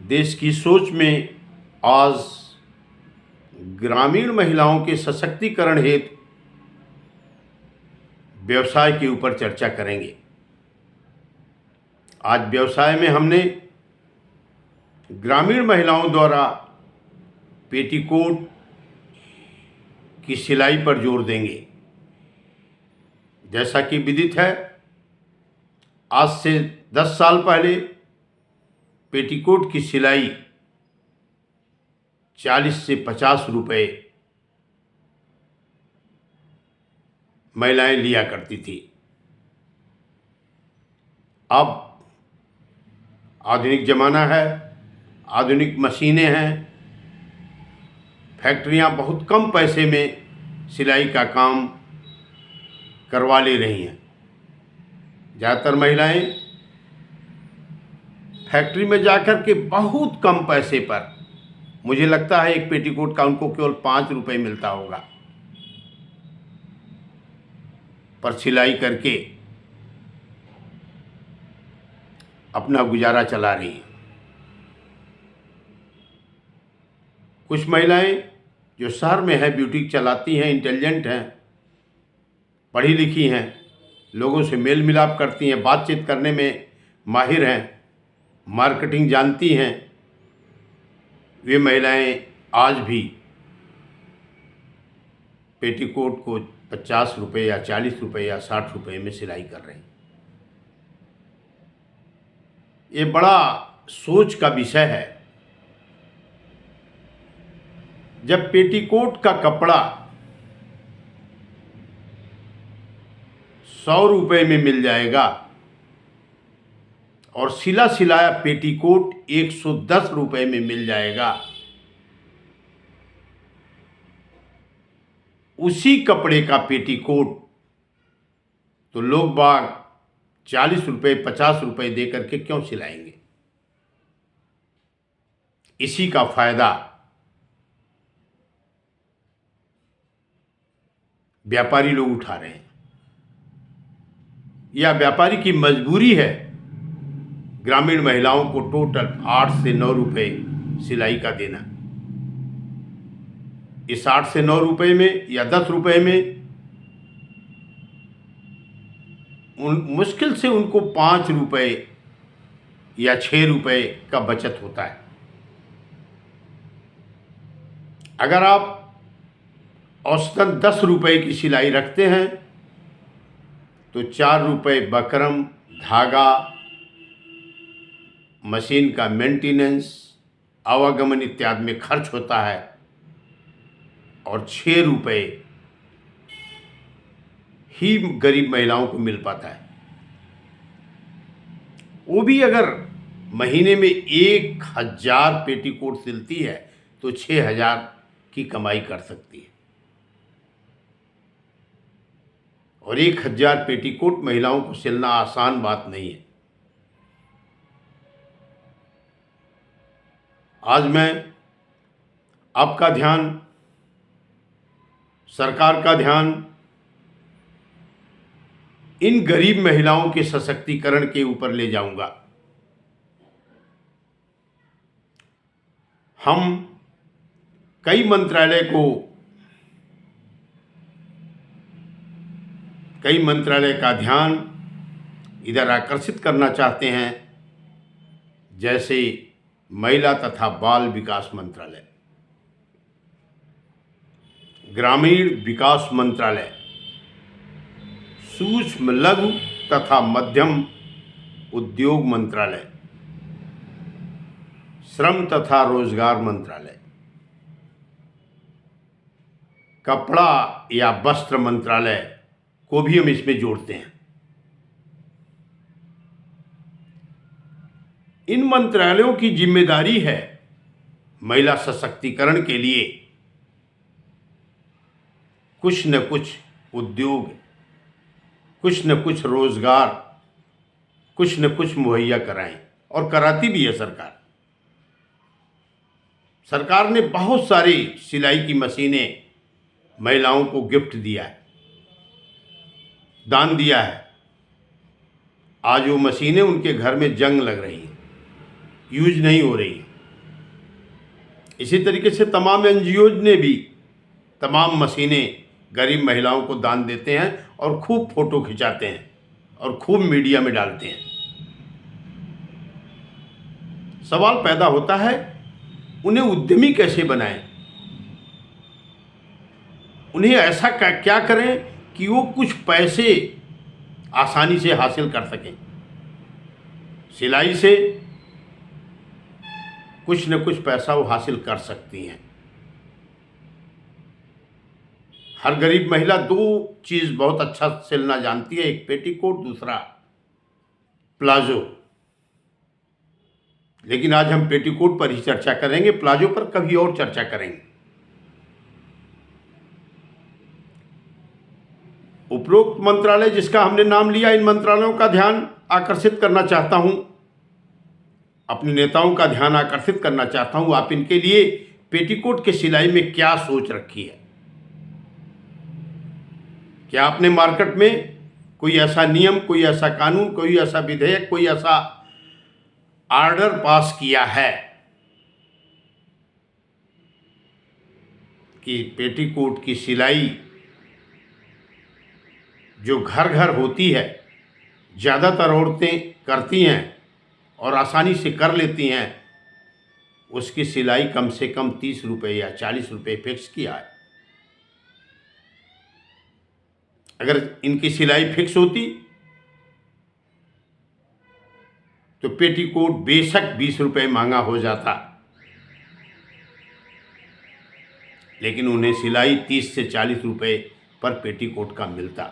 देश की सोच में आज ग्रामीण महिलाओं के सशक्तिकरण हेतु व्यवसाय के ऊपर चर्चा करेंगे। आज व्यवसाय में हमने ग्रामीण महिलाओं द्वारा पेटीकोट की सिलाई पर जोर देंगे। जैसा कि विदित है, आज से 10 साल पहले पेटीकोट की सिलाई 40 से 50 रुपए महिलाएं लिया करती थी। अब आधुनिक ज़माना है, आधुनिक मशीनें हैं, फैक्ट्रियां बहुत कम पैसे में सिलाई का काम करवा ले रही हैं। ज़्यादातर महिलाएं फैक्ट्री में जाकर के बहुत कम पैसे पर, मुझे लगता है एक पेटीकोट का उनको केवल 5 रुपये मिलता होगा, पर सिलाई करके अपना गुजारा चला रही हैं। कुछ महिलाएं जो शहर में है, ब्यूटीक चलाती हैं, इंटेलिजेंट हैं, पढ़ी लिखी हैं, लोगों से मेल मिलाप करती हैं, बातचीत करने में माहिर हैं, मार्केटिंग जानती हैं, वे महिलाएं आज भी पेटीकोट को 50 रुपये या 40 रुपये या 60 रुपये में सिलाई कर रही हैं। ये बड़ा सोच का विषय है। जब पेटीकोट का कपड़ा 100 रुपये में मिल जाएगा और सिला सिलाया पेटीकोट 110 रुपये में मिल जाएगा, उसी कपड़े का पेटीकोट तो लोग बाग 40 रुपये 50 रुपये दे करके क्यों सिलाएंगे? इसी का फायदा व्यापारी लोग उठा रहे हैं, या व्यापारी की मजबूरी है ग्रामीण महिलाओं को टोटल 8 से 9 रुपये सिलाई का देना। इस 8 से 9 रुपये में या 10 रुपये में मुश्किल से उनको 5 रुपये या 6 रुपये का बचत होता है। अगर आप औसतन 10 रुपये की सिलाई रखते हैं तो 4 रुपये बकरम, धागा, मशीन का मेंटेनेंस, आवागमन इत्यादि में खर्च होता है, और 6 रुपये ही गरीब महिलाओं को मिल पाता है। वो भी अगर महीने में 1000 पेटीकोट सिलती है तो 6000 की कमाई कर सकती है। और 1000 पेटीकोट महिलाओं को सिलना आसान बात नहीं है। आज मैं आपका ध्यान, सरकार का ध्यान इन गरीब महिलाओं के सशक्तिकरण के ऊपर ले जाऊंगा। हम कई मंत्रालय का ध्यान इधर आकर्षित करना चाहते हैं, जैसे महिला तथा बाल विकास मंत्रालय, ग्रामीण विकास मंत्रालय, सूक्ष्म लघु तथा मध्यम उद्योग मंत्रालय, श्रम तथा रोजगार मंत्रालय, कपड़ा या वस्त्र मंत्रालय को भी हम इसमें जोड़ते हैं। इन मंत्रालयों की जिम्मेदारी है महिला सशक्तिकरण के लिए कुछ न कुछ उद्योग, कुछ न कुछ रोजगार, कुछ न कुछ मुहैया कराएं, और कराती भी है सरकार। सरकार ने बहुत सारी सिलाई की मशीनें महिलाओं को गिफ्ट दिया है, दान दिया है। आज वो मशीनें उनके घर में जंग लग रही हैं, यूज नहीं हो रही हैं। इसी तरीके से तमाम एनजीओज ने भी तमाम मशीनें गरीब महिलाओं को दान देते हैं और खूब फोटो खिंचाते हैं और खूब मीडिया में डालते हैं। सवाल पैदा होता है, उन्हें उद्यमी कैसे बनाएं, उन्हें ऐसा क्या करें कि वो कुछ पैसे आसानी से हासिल कर सकें। सिलाई से कुछ न कुछ पैसा वो हासिल कर सकती हैं। हर गरीब महिला दो चीज़ बहुत अच्छा सिलना जानती है, एक पेटीकोट, दूसरा प्लाजो। लेकिन आज हम पेटीकोट पर ही चर्चा करेंगे, प्लाजो पर कभी और चर्चा करेंगे। उपरोक्त मंत्रालय जिसका हमने नाम लिया, इन मंत्रालयों का ध्यान आकर्षित करना चाहता हूं, अपने नेताओं का ध्यान आकर्षित करना चाहता हूं। आप इनके लिए पेटीकोट के सिलाई में क्या सोच रखी है? क्या आपने मार्केट में कोई ऐसा नियम, कोई ऐसा कानून, कोई ऐसा विधेयक, कोई ऐसा ऑर्डर पास किया है कि पेटीकोट की सिलाई जो घर घर होती है, ज़्यादातर औरतें करती हैं और आसानी से कर लेती हैं, उसकी सिलाई कम से कम 30 रुपये या 40 रुपये फिक्स किया है? अगर इनकी सिलाई फिक्स होती तो पेटीकोट बेशक 20 रुपये महंगा हो जाता, लेकिन उन्हें सिलाई 30 से 40 रुपये पर पेटीकोट का मिलता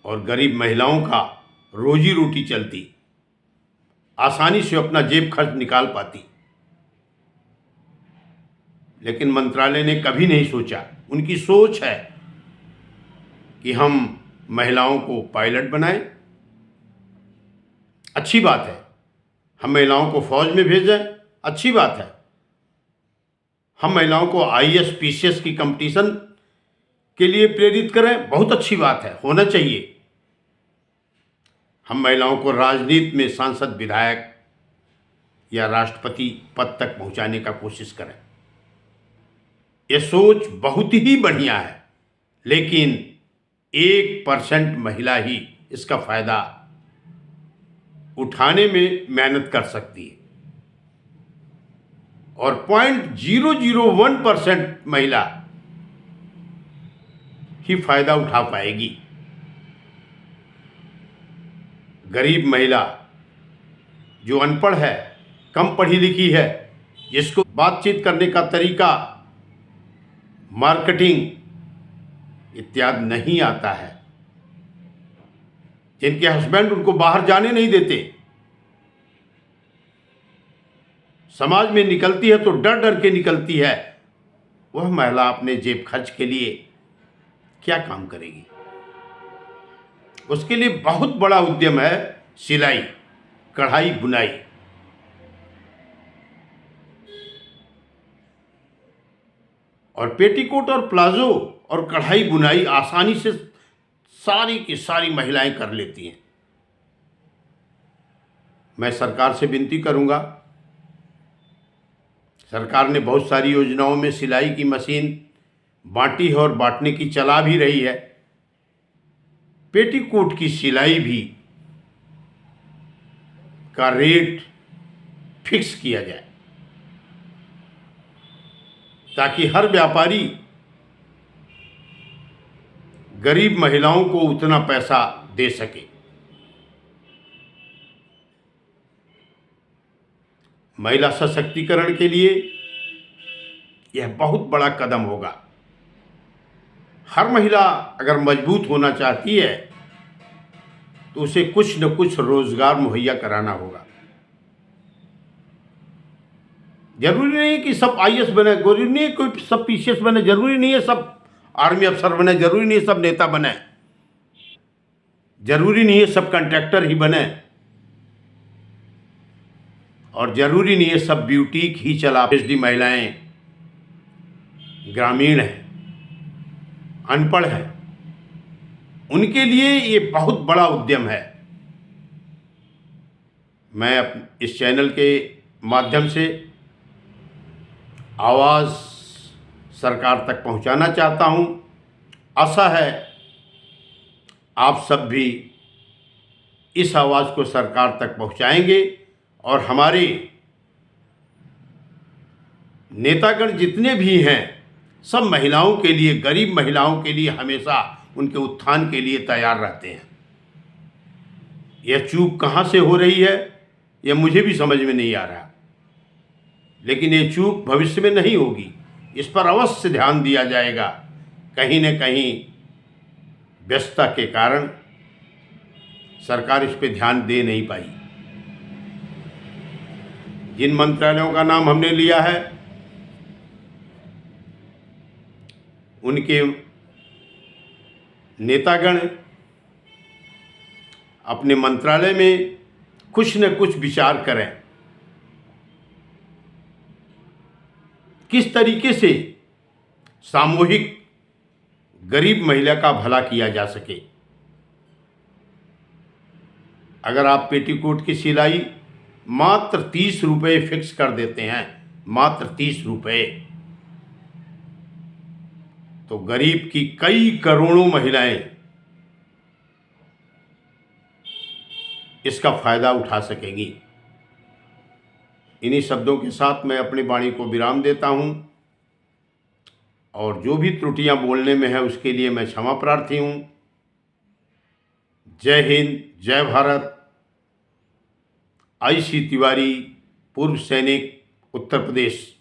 और गरीब महिलाओं का रोजी रोटी चलती, आसानी से अपना जेब खर्च निकाल पाती। लेकिन मंत्रालय ने कभी नहीं सोचा, उनकी सोच है कि हम महिलाओं को पायलट बनाएं। अच्छी बात है, हम महिलाओं को फौज में भेजें, अच्छी बात है। हम महिलाओं को आईएएस पीसीएस की कंपटीशन के लिए प्रेरित करें, बहुत अच्छी बात है, होना चाहिए। हम महिलाओं को राजनीति में सांसद, विधायक या राष्ट्रपति पद तक पहुंचाने का कोशिश करें। ये सोच बहुत ही बढ़िया है, लेकिन 1% महिला ही इसका फायदा उठाने में मेहनत कर सकती है और 0.001% महिला ही फायदा उठा पाएगी। गरीब महिला जो अनपढ़ है, कम पढ़ी लिखी है, जिसको बातचीत करने का तरीका, मार्केटिंग इत्यादि नहीं आता है, जिनके हस्बैंड उनको बाहर जाने नहीं देते, समाज में निकलती है तो डर डर के निकलती है, वह महिला अपने जेब खर्च के लिए क्या काम करेगी? उसके लिए बहुत बड़ा उद्यम है सिलाई, कढ़ाई, बुनाई। और पेटीकोट और प्लाजो और कढ़ाई बुनाई आसानी से सारी की सारी महिलाएं कर लेती हैं। मैं सरकार से विनती करूंगा, सरकार ने बहुत सारी योजनाओं में सिलाई की मशीन बांटी है और बांटने की चला भी रही है। पेटीकोट की सिलाई भी का रेट फिक्स किया जाए ताकि हर व्यापारी गरीब महिलाओं को उतना पैसा दे सके। महिला सशक्तिकरण के लिए यह बहुत बड़ा कदम होगा। हर महिला अगर मजबूत होना चाहती है तो उसे कुछ न कुछ रोजगार मुहैया कराना होगा। जरूरी नहीं है कि सब आईएएस बने, जरूरी नहीं है कोई सब पीसीएस बने, जरूरी नहीं है सब आर्मी अफसर बने, जरूरी नहीं है सब नेता बने, जरूरी नहीं है सब कंट्रैक्टर ही बने, और जरूरी नहीं है सब ब्यूटीक ही चला। पीएचडी महिलाएं ग्रामीण हैं, अनपढ़ हैं, उनके लिए ये बहुत बड़ा उद्यम है। मैं इस चैनल के माध्यम से आवाज़ सरकार तक पहुंचाना चाहता हूं। आशा है आप सब भी इस आवाज़ को सरकार तक पहुंचाएंगे और हमारे नेतागण जितने भी हैं सब महिलाओं के लिए, गरीब महिलाओं के लिए हमेशा उनके उत्थान के लिए तैयार रहते हैं। यह चूक कहाँ से हो रही है यह मुझे भी समझ में नहीं आ रहा, लेकिन ये चूक भविष्य में नहीं होगी, इस पर अवश्य ध्यान दिया जाएगा। कहीं न कहीं व्यस्तता के कारण सरकार इस पे ध्यान दे नहीं पाई। जिन मंत्रालयों का नाम हमने लिया है उनके नेतागण अपने मंत्रालय में कुछ न कुछ विचार करें, किस तरीके से सामूहिक गरीब महिला का भला किया जा सके। अगर आप पेटीकोट की सिलाई मात्र 30 रुपये फिक्स कर देते हैं, मात्र 30 रुपये, तो गरीब की कई करोड़ों महिलाएं इसका फायदा उठा सकेंगी। इन्हीं शब्दों के साथ मैं अपनी वाणी को विराम देता हूं और जो भी त्रुटियां बोलने में है उसके लिए मैं क्षमा प्रार्थी हूं। जय हिंद, जय भारत। आई सी तिवारी, पूर्व सैनिक, उत्तर प्रदेश।